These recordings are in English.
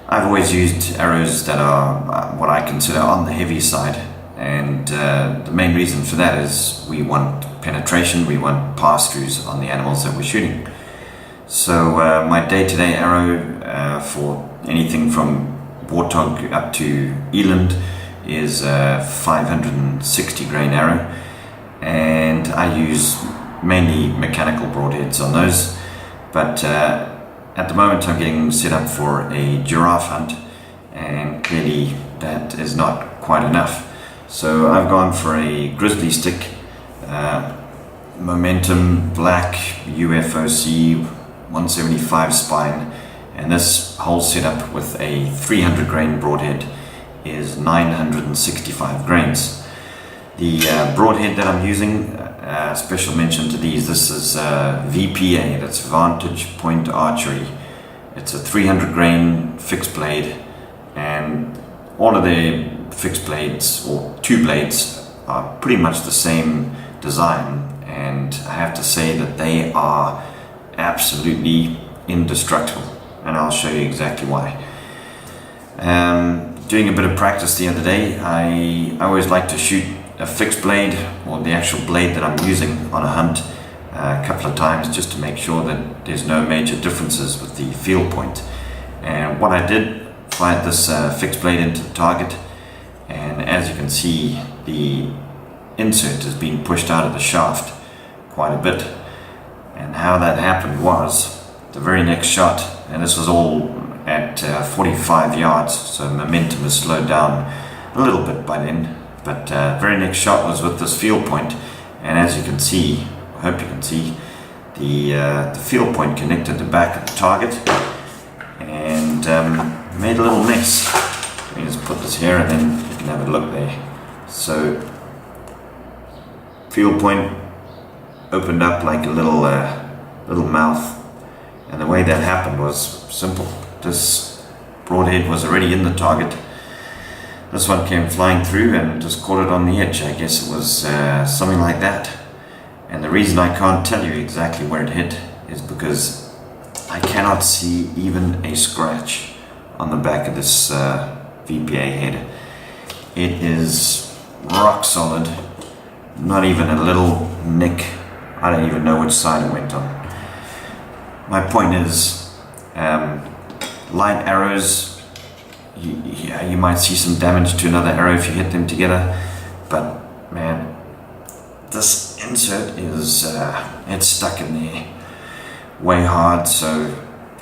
I've always used arrows that are what I consider on the heavy side, and the main reason for that is we want penetration, we want pass-throughs on the animals that we're shooting. So my day-to-day arrow for anything from warthog up to eland is a 560 grain arrow, and I use mainly mechanical broadheads on those, but at the moment I'm getting set up for a giraffe hunt, and clearly that is not quite enough. So I've gone for a grizzly stick, Momentum Black UFOC 175 spine, and this whole setup with a 300 grain broadhead is 965 grains. The broadhead that I'm using, special mention to these, this is VPA, that's Vantage Point Archery. It's a 300 grain fixed blade, and all of the fixed blades, or two blades, are pretty much the same design, and I have to say that they are absolutely indestructible, and I'll show you exactly why. Doing a bit of practice the other day, I always like to shoot a fixed blade, or the actual blade that I'm using on a hunt, a couple of times just to make sure that there's no major differences with the field point. And what I did, fired this fixed blade into the target, and as you can see, the insert has been pushed out of the shaft quite a bit. And how that happened was, the very next shot, and this was all at 45 yards, so momentum has slowed down a little bit by then, but very next shot was with this field point, and as you can see, I hope you can see, the field point connected the back of the target and made a little mess. Let me just put this here and then you can have a look there. So field point opened up like a little mouth, and the way that happened was simple. This broadhead was already in the target. This one came flying through and just caught it on the edge. I guess it was something like that. And the reason I can't tell you exactly where it hit is because I cannot see even a scratch on the back of this VPA head. It is rock solid, not even a little nick. I don't even know which side it went on. My point is, light arrows, you might see some damage to another arrow if you hit them together, but man, this insert is it's stuck in there way hard, so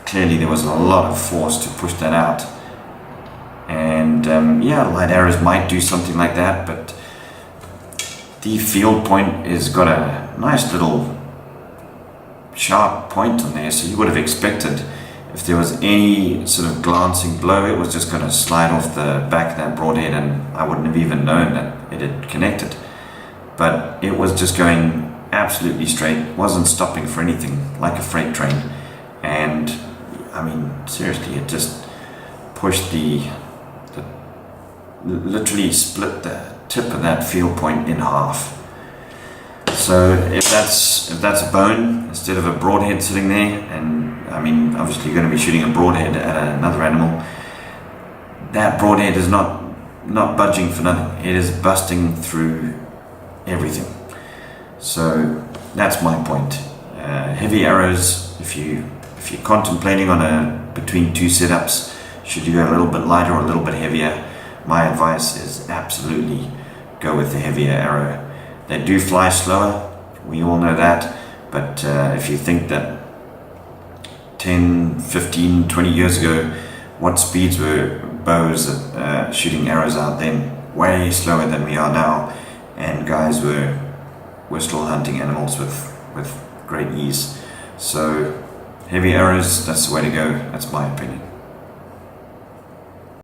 clearly there was a lot of force to push that out. And yeah, light arrows might do something like that, but the field point has got a nice little sharp point on there, so you would have expected if there was any sort of glancing blow, it was just going to slide off the back of that broadhead, and I wouldn't have even known that it had connected. But it was just going absolutely straight, wasn't stopping for anything, like a freight train. And I mean, seriously, it just pushed literally split the tip of that field point in half. So if that's a bone instead of a broadhead sitting there, and I mean, obviously you're going to be shooting a broadhead at another animal, that broadhead is not budging for nothing. It is busting through everything. So that's my point. Heavy arrows, if you're contemplating on between two setups, should you go a little bit lighter or a little bit heavier, my advice is absolutely go with the heavier arrow. They do fly slower, we all know that, but if you think that 10, 15, 20 years ago, what speeds were bows shooting arrows out then? Way slower than we are now, and guys were still hunting animals with great ease. So heavy arrows, that's the way to go, that's my opinion.